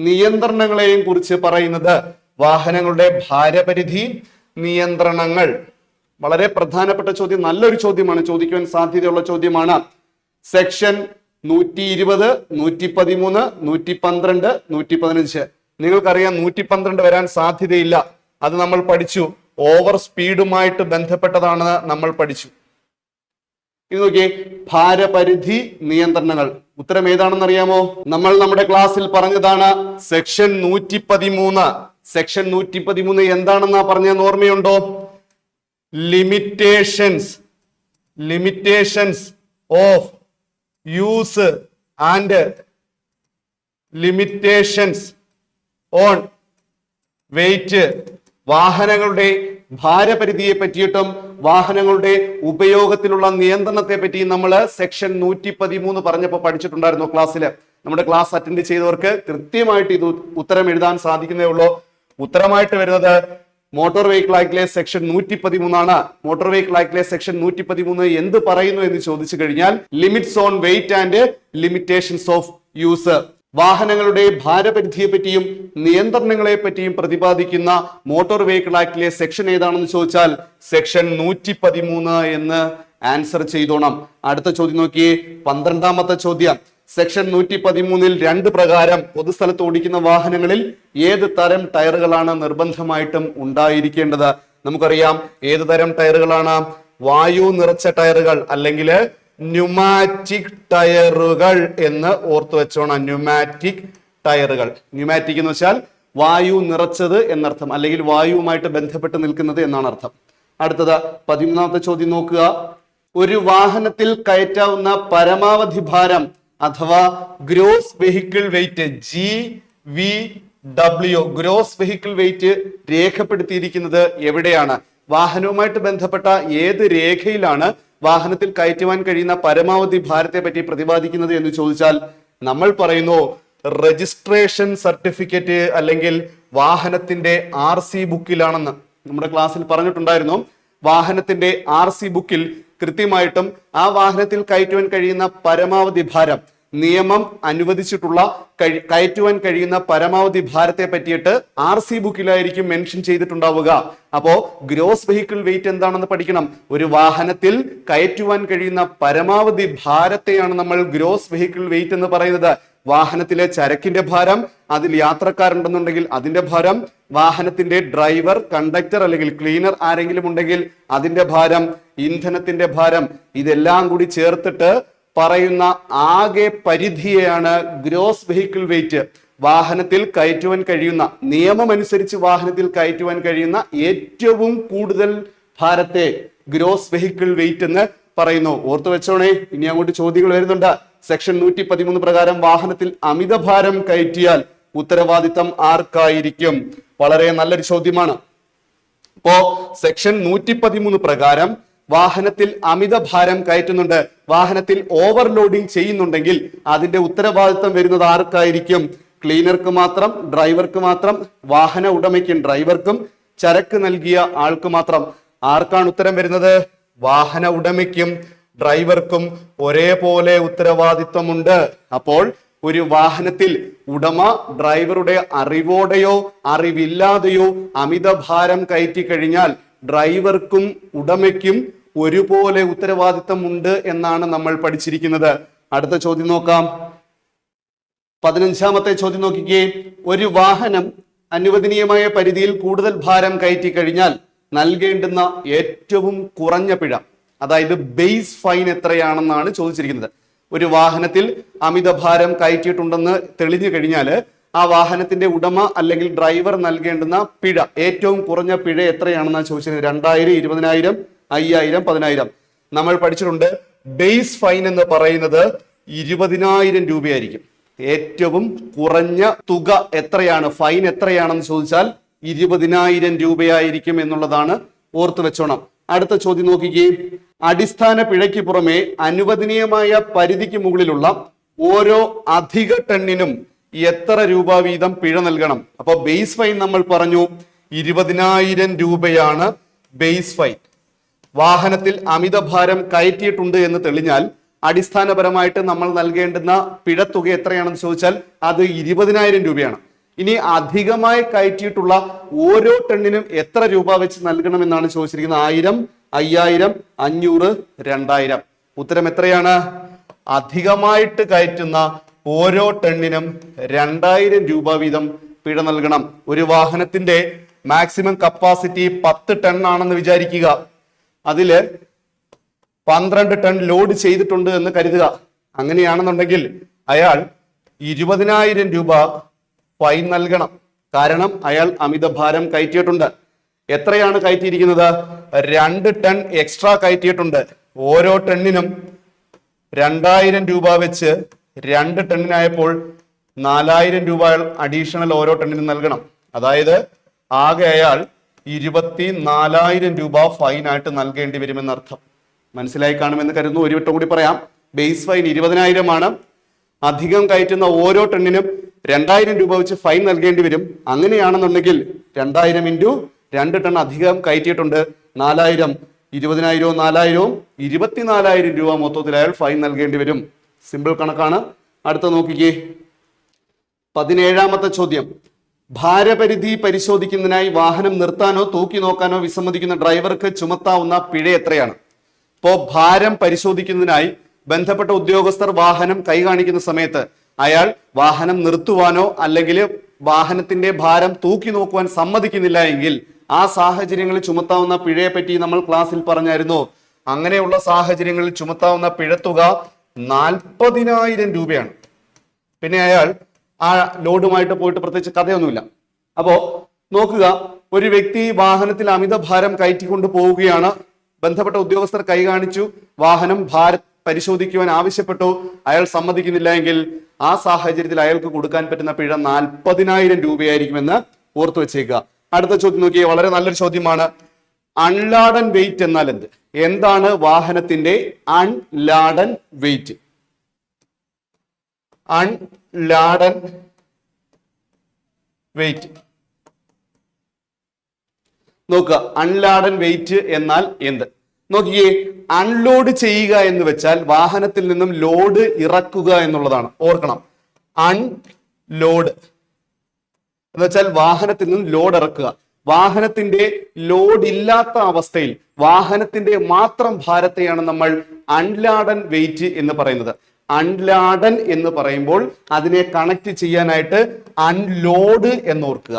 നിയന്ത്രണങ്ങളെയും കുറിച്ച് പറയുന്നത്? വാഹനങ്ങളുടെ ഭാരപരിധി, നിയന്ത്രണങ്ങൾ. വളരെ പ്രധാനപ്പെട്ട ചോദ്യം, നല്ലൊരു ചോദ്യമാണ്, ചോദിക്കുവാൻ സാധ്യതയുള്ള ചോദ്യമാണ്. സെക്ഷൻ 120, 113, 112, 115. നിങ്ങൾക്കറിയാം 112 വരാൻ സാധ്യതയില്ല. അത് നമ്മൾ പഠിച്ചു. ഓവർ സ്പീഡുമായിട്ട് ബന്ധപ്പെട്ടതാണെന്ന് നമ്മൾ പഠിച്ചു. ഇത് നോക്കിയേ, ഭാരപരിധി നിയന്ത്രണങ്ങൾ. ഉത്തരം ഏതാണെന്ന് അറിയാമോ? നമ്മൾ നമ്മുടെ ക്ലാസ്സിൽ പറഞ്ഞതാണ് സെക്ഷൻ 113. സെക്ഷൻ 113 എന്താണെന്നാ പറഞ്ഞതെന്ന് ഓർമ്മയുണ്ടോ? Limitations of use and limitations on weight. വാഹനങ്ങളുടെ ഭാരപരിധിയെ പറ്റിയിട്ടും വാഹനങ്ങളുടെ ഉപയോഗത്തിലുള്ള നിയന്ത്രണത്തെ പറ്റിയും നമ്മൾ സെക്ഷൻ 113 പറഞ്ഞപ്പോൾ പഠിച്ചിട്ടുണ്ടായിരുന്നു ക്ലാസ്സിൽ. നമ്മുടെ ക്ലാസ് അറ്റൻഡ് ചെയ്തവർക്ക് കൃത്യമായിട്ട് ഇത് ഉത്തരം എഴുതാൻ സാധിക്കുന്നേ ഉള്ളൂ. ഉത്തരമായിട്ട് വരുന്നത് മോട്ടോർ വെഹിക്കിൾ ആക്ടിലെ സെക്ഷൻ 113 മോട്ടോർ വെഹിക്കിൾ ആക്ടിലെ സെക്ഷൻ 113 എന്ത് പറയുന്നു എന്ന് ചോദിച്ചു കഴിഞ്ഞാൽ limits on weight and limitations of use. വാഹനങ്ങളുടെ ഭാരപരിധിയെ പറ്റിയും നിയന്ത്രണങ്ങളെ പറ്റിയും പ്രതിപാദിക്കുന്ന മോട്ടോർ വെഹിക്കിൾ ആക്ടിലെ സെക്ഷൻ ഏതാണെന്ന് ചോദിച്ചാൽ സെക്ഷൻ 113 എന്ന് ആൻസർ ചെയ്തോണം. അടുത്ത ചോദ്യം നോക്കിയേ, 12ാമത്തെ ചോദ്യം. സെക്ഷൻ 113 2 പ്രകാരം പൊതുസ്ഥലത്ത് ഓടിക്കുന്ന വാഹനങ്ങളിൽ ഏത് തരം ടയറുകളാണ് നിർബന്ധമായിട്ടും ഉണ്ടായിരിക്കേണ്ടത്? നമുക്കറിയാം ഏത് തരം ടയറുകളാണ്. വായു നിറച്ച ടയറുകൾ അല്ലെങ്കിൽ ന്യൂമാറ്റിക് ടയറുകൾ എന്ന് ഓർത്തു വെച്ചോണം. ന്യൂമാറ്റിക് ടയറുകൾ. ന്യൂമാറ്റിക് എന്ന് വെച്ചാൽ വായു നിറച്ചത് എന്നർത്ഥം, അല്ലെങ്കിൽ വായുവുമായിട്ട് ബന്ധപ്പെട്ട് നിൽക്കുന്നത് എന്നാണ് അർത്ഥം. അടുത്തത് 13ാമത്തെ ചോദ്യം നോക്കുക. ഒരു വാഹനത്തിൽ കയറ്റാവുന്ന പരമാവധി ഭാരം അഥവാ gross vehicle wait GVW gross vehicle wait രേഖപ്പെടുത്തിയിരിക്കുന്നത് എവിടെയാണ്? വാഹനവുമായിട്ട് ബന്ധപ്പെട്ട ഏത് രേഖയിലാണ് വാഹനത്തിൽ കയറ്റുവാൻ കഴിയുന്ന പരമാവധി ഭാരത്തെ പറ്റി പ്രതിപാദിക്കുന്നത് എന്ന് ചോദിച്ചാൽ നമ്മൾ പറയുന്നു രജിസ്ട്രേഷൻ സർട്ടിഫിക്കറ്റ് അല്ലെങ്കിൽ വാഹനത്തിന്റെ RC ബുക്കിലാണെന്ന്. നമ്മുടെ ക്ലാസ്സിൽ പറഞ്ഞിട്ടുണ്ടായിരുന്നു വാഹനത്തിന്റെ RC ബുക്കിൽ കൃത്യമായിട്ടും ആ വാഹനത്തിൽ കയറ്റുവാൻ കഴിയുന്ന പരമാവധി ഭാരം, നിയമം അനുവദിച്ചിട്ടുള്ള കയറ്റുവാൻ കഴിയുന്ന പരമാവധി ഭാരത്തെ പറ്റിയിട്ട് RC ബുക്കിലായിരിക്കും മെൻഷൻ ചെയ്തിട്ടുണ്ടാവുക. അപ്പോ ഗ്രോസ് വെഹിക്കിൾ വെയിറ്റ് എന്താണെന്ന് പഠിക്കണം. ഒരു വാഹനത്തിൽ കയറ്റുവാൻ കഴിയുന്ന പരമാവധി ഭാരത്തെയാണ് നമ്മൾ ഗ്രോസ് വെഹിക്കിൾ വെയിറ്റ് എന്ന് പറയുന്നത്. വാഹനത്തിലെ ചരക്കിന്റെ ഭാരം, അതിൽ യാത്രക്കാരുണ്ടെന്നുണ്ടെങ്കിൽ അതിന്റെ ഭാരം, വാഹനത്തിന്റെ ഡ്രൈവർ, കണ്ടക്ടർ അല്ലെങ്കിൽ ക്ലീനർ ആരെങ്കിലും ഉണ്ടെങ്കിൽ അതിന്റെ ഭാരം, ഇന്ധനത്തിന്റെ ഭാരം, ഇതെല്ലാം കൂടി ചേർത്തിട്ട് പറയുന്ന ആകെ പരിധിയെയാണ് ഗ്രോസ് വെഹിക്കിൾ വെയിറ്റ്. വാഹനത്തിൽ കയറ്റുവാൻ കഴിയുന്ന, നിയമം അനുസരിച്ച് വാഹനത്തിൽ കയറ്റുവാൻ കഴിയുന്ന ഏറ്റവും കൂടുതൽ ഭാരത്തെ ഗ്രോസ് വെഹിക്കിൾ വെയിറ്റ് എന്ന് പറയുന്നു. ഓർത്തു വെച്ചോണേ, ഇനി അങ്ങോട്ട് ചോദ്യങ്ങൾ വരുന്നുണ്ട്. സെക്ഷൻ 113 പ്രകാരം വാഹനത്തിൽ അമിതഭാരം കയറ്റിയാൽ ഉത്തരവാദിത്തം ആർക്കായിരിക്കും? വളരെ നല്ലൊരു ചോദ്യമാണ്. ഇപ്പോ സെക്ഷൻ 113 പ്രകാരം വാഹനത്തിൽ അമിതഭാരം കയറ്റുന്നുണ്ട്, വാഹനത്തിൽ ഓവർലോഡിംഗ് ചെയ്യുന്നുണ്ടെങ്കിൽ അതിന്റെ ഉത്തരവാദിത്തം വരുന്നത് ആർക്കായിരിക്കും? ക്ലീനർക്ക് മാത്രം, ഡ്രൈവർക്ക് മാത്രം, വാഹന ഉടമയ്ക്കും ഡ്രൈവർക്കും, ചരക്ക് നൽകിയ ആൾക്ക് മാത്രം. ആർക്കാണ് ഉത്തരം വരുന്നത്? വാഹന ഉടമയ്ക്കും ഡ്രൈവർക്കും ഒരേപോലെ ഉത്തരവാദിത്വമുണ്ട്. അപ്പോൾ ഒരു വാഹനത്തിൽ ഉടമ ഡ്രൈവറുടെ അറിവോടെയോ അറിവില്ലാതെയോ അമിതഭാരം കയറ്റി കഴിഞ്ഞാൽ ഡ്രൈവർക്കും ഉടമയ്ക്കും ഒരുപോലെ ഉത്തരവാദിത്തം ഉണ്ട് എന്നാണ് നമ്മൾ പഠിച്ചിരിക്കുന്നത്. അടുത്ത ചോദ്യം നോക്കാം. 15ാമത്തെ ചോദ്യം നോക്കിക്കേ. ഒരു വാഹനം അനുവദനീയമായ പരിധിയിൽ കൂടുതൽ ഭാരം കയറ്റി കഴിഞ്ഞാൽ നൽകേണ്ടുന്ന ഏറ്റവും കുറഞ്ഞ പിഴ, അതായത് ബേസ് ഫൈൻ എത്രയാണെന്നാണ് ചോദിച്ചിരിക്കുന്നത്. ഒരു വാഹനത്തിൽ അമിതഭാരം കയറ്റിയിട്ടുണ്ടെന്ന് തെളിഞ്ഞു കഴിഞ്ഞാൽ ആ വാഹനത്തിന്റെ ഉടമ അല്ലെങ്കിൽ ഡ്രൈവർ നൽകേണ്ടുന്ന പിഴ, ഏറ്റവും കുറഞ്ഞ പിഴ എത്രയാണെന്നാണ് ചോദിച്ചിരുന്നത്. 2000, 20,000, 5000, 10,000. നമ്മൾ പഠിച്ചിട്ടുണ്ട് ബേസ് ഫൈൻ എന്ന് പറയുന്നത് 20,000 രൂപയായിരിക്കും. ഏറ്റവും കുറഞ്ഞ തുക എത്രയാണ്, ഫൈൻ എത്രയാണെന്ന് ചോദിച്ചാൽ 20,000 രൂപയായിരിക്കും എന്നുള്ളതാണ് ഓർത്തു വെച്ചോണം. അടുത്ത ചോദ്യം നോക്കിക്കുകയും, അടിസ്ഥാന പിഴയ്ക്ക് പുറമെ അനുവദനീയമായ പരിധിക്ക് മുകളിലുള്ള ഓരോ അധിക ടണ്ണിനും എത്ര രൂപ വീതം പിഴ നൽകണം? അപ്പൊ ബേസ് ഫൈൻ നമ്മൾ പറഞ്ഞു 20,000 രൂപയാണ് ബേസ് ഫൈൻ. വാഹനത്തിൽ അമിതഭാരം കയറ്റിയിട്ടുണ്ട് എന്ന് തെളിഞ്ഞാൽ അടിസ്ഥാനപരമായിട്ട് നമ്മൾ നൽകേണ്ടുന്ന പിഴത്തുക എത്രയാണെന്ന് ചോദിച്ചാൽ അത് 20,000 രൂപയാണ്. ഇനി അധികമായി കയറ്റിയിട്ടുള്ള ഓരോ ടണ്ണിനും എത്ര രൂപ വെച്ച് നൽകണമെന്നാണ് ചോദിച്ചിരിക്കുന്നത്. 1000, 5000, 500, 2000. ഉത്തരം എത്രയാണ്? അധികമായിട്ട് കയറ്റുന്ന ഓരോ ടണ്ണിനും 2000 രൂപ വീതം പിഴ നൽകണം. ഒരു വാഹനത്തിന്റെ മാക്സിമം കപ്പാസിറ്റി 10 ടൺ ആണെന്ന് വിചാരിക്കുക. അതില് 12 ടൺ ലോഡ് ചെയ്തിട്ടുണ്ട് എന്ന് കരുതുക. അങ്ങനെയാണെന്നുണ്ടെങ്കിൽ അയാൾ 20,000 രൂപ ഫൈൻ നൽകണം. കാരണം അയാൾ അമിതഭാരം കയറ്റിയിട്ടുണ്ട്. എത്രയാണ് കയറ്റിയിരിക്കുന്നത്? 2 ടൺ എക്സ്ട്രാ കയറ്റിയിട്ടുണ്ട്. ഓരോ ടണ്ണിനും 2000 രൂപ വെച്ച് 2 ടണ്ണിനായപ്പോൾ 4000 രൂപ അഡീഷണൽ ഓരോ ടണ്ണിനും നൽകണം. അതായത് ആകെ അയാൾ 24,000 രൂപ ഫൈനായിട്ട് നൽകേണ്ടി വരുമെന്നർത്ഥം. മനസ്സിലായി കാണുമെന്ന് കരുതുന്നു. ഒരു വട്ടം കൂടി പറയാം. ബേസ് ഫൈൻ 20,000 ആണ്. അധികം കയറ്റുന്ന ഓരോ ടണ്ണിനും 2000 രൂപ വെച്ച് ഫൈൻ നൽകേണ്ടി വരും. അങ്ങനെയാണെന്നുണ്ടെങ്കിൽ 2000 ഇൻറ്റു 2 ടൺ അധികം കയറ്റിയിട്ടുണ്ട്. 4000, 20,000, 4000, 24,000 രൂപ മൊത്തത്തിൽ അയാൾ ഫൈൻ നൽകേണ്ടി വരും. സിമ്പിൾ കണക്കാണ്. അടുത്ത നോക്കിക്കേ, 17ാമത്തെ ചോദ്യം. ഭാരപരിധി പരിശോധിക്കുന്നതിനായി വാഹനം നിർത്താനോ തൂക്കി നോക്കാനോ വിസമ്മതിക്കുന്ന ഡ്രൈവർക്ക് ചുമത്താവുന്ന പിഴ എത്രയാണ്? ഇപ്പോ ഭാരം പരിശോധിക്കുന്നതിനായി ബന്ധപ്പെട്ട ഉദ്യോഗസ്ഥർ വാഹനം കൈ കാണിക്കുന്ന സമയത്ത് അയാൾ വാഹനം നിർത്തുവാനോ അല്ലെങ്കിൽ വാഹനത്തിന്റെ ഭാരം തൂക്കി നോക്കുവാൻ സമ്മതിക്കുന്നില്ല എങ്കിൽ ആ സാഹചര്യങ്ങളിൽ ചുമത്താവുന്ന പിഴയെ പറ്റി നമ്മൾ ക്ലാസ്സിൽ പറഞ്ഞായിരുന്നു. അങ്ങനെയുള്ള സാഹചര്യങ്ങളിൽ ചുമത്താവുന്ന പിഴത്തുക 40,000 രൂപയാണ്. പിന്നെ അയാൾ ആ ലോഡുമായിട്ട് പോയിട്ട് പ്രത്യേകിച്ച് കഥയൊന്നുമില്ല. അപ്പോ നോക്കുക, ഒരു വ്യക്തി വാഹനത്തിൽ അമിത ഭാരം കയറ്റിക്കൊണ്ട് പോവുകയാണ്. ബന്ധപ്പെട്ട ഉദ്യോഗസ്ഥർ കൈ കാണിച്ചു, വാഹനം പരിശോധിക്കുവാൻ ആവശ്യപ്പെട്ടു, അയാൾ സമ്മതിക്കുന്നില്ല എങ്കിൽ ആ സാഹചര്യത്തിൽ അയാൾക്ക് കൊടുക്കാൻ പറ്റുന്ന പിഴ 40,000 രൂപയായിരിക്കുമെന്ന് ഓർത്തു വെച്ചേക്കുക. അടുത്ത ചോദ്യം നോക്കിയേ, വളരെ നല്ലൊരു ചോദ്യമാണ്. അൺലാഡൻ വെയിറ്റ് എന്നാൽ എന്ത്? എന്താണ് വാഹനത്തിന്റെ അൺലാഡൻ വെയിറ്റ്? അൺലാഡൻ വെയിറ്റ് നോക്കുക. അൺലാഡൻ വെയിറ്റ് എന്നാൽ എന്ത് നോക്കിയേ. അൺലോഡ് ചെയ്യുക എന്ന് വെച്ചാൽ വാഹനത്തിൽ നിന്നും ലോഡ് ഇറക്കുക എന്നുള്ളതാണ്. ഓർക്കണം, അൺലോഡ് എന്ന് വെച്ചാൽ വാഹനത്തിൽ നിന്നും ലോഡ് ഇറക്കുക. വാഹനത്തിന്റെ ലോഡ് ഇല്ലാത്ത അവസ്ഥയിൽ വാഹനത്തിന്റെ മാത്രം ഭാരത്തെയാണ് നമ്മൾ അൺലാഡൻ വെയിറ്റ് എന്ന് പറയുന്നത്. അൺലാഡൻ എന്ന് പറയുമ്പോൾ അതിനെ കണക്ട് ചെയ്യാനായിട്ട് അൺലോഡ് എന്ന് ഓർക്കുക.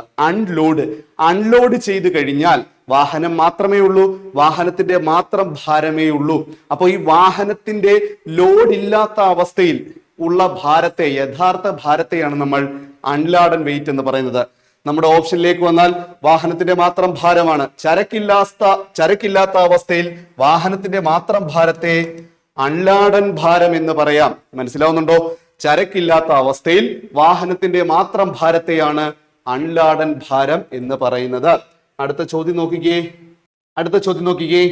അൺലോഡ് ചെയ്ത് കഴിഞ്ഞാൽ വാഹനം മാത്രമേ ഉള്ളൂ, വാഹനത്തിന്റെ മാത്രം ഭാരമേ ഉള്ളൂ. അപ്പോൾ ഈ വാഹനത്തിന്റെ ലോഡ് ഇല്ലാത്ത അവസ്ഥയിൽ ഉള്ള ഭാരത്തെ, യഥാർത്ഥ ഭാരത്തെയാണ് നമ്മൾ അൺലാഡൻ വെയിറ്റ് എന്ന് പറയുന്നത്. നമ്മുടെ ഓപ്ഷനിലേക്ക് വന്നാൽ വാഹനത്തിന്റെ മാത്രം ഭാരമാണ്. ചരക്കില്ലാത്ത അവസ്ഥയിൽ വാഹനത്തിന്റെ മാത്രം ഭാരത്തെ അൺലാഡൻ ഭാരം എന്ന് പറയാം. മനസ്സിലാവുന്നുണ്ടോ? ചരക്കില്ലാത്ത അവസ്ഥയിൽ വാഹനത്തിന്റെ മാത്രം ഭാരത്തെയാണ് അൺലാഡൻ ഭാരം എന്ന് പറയുന്നത്. അടുത്ത ചോദ്യം നോക്കിക്കേ.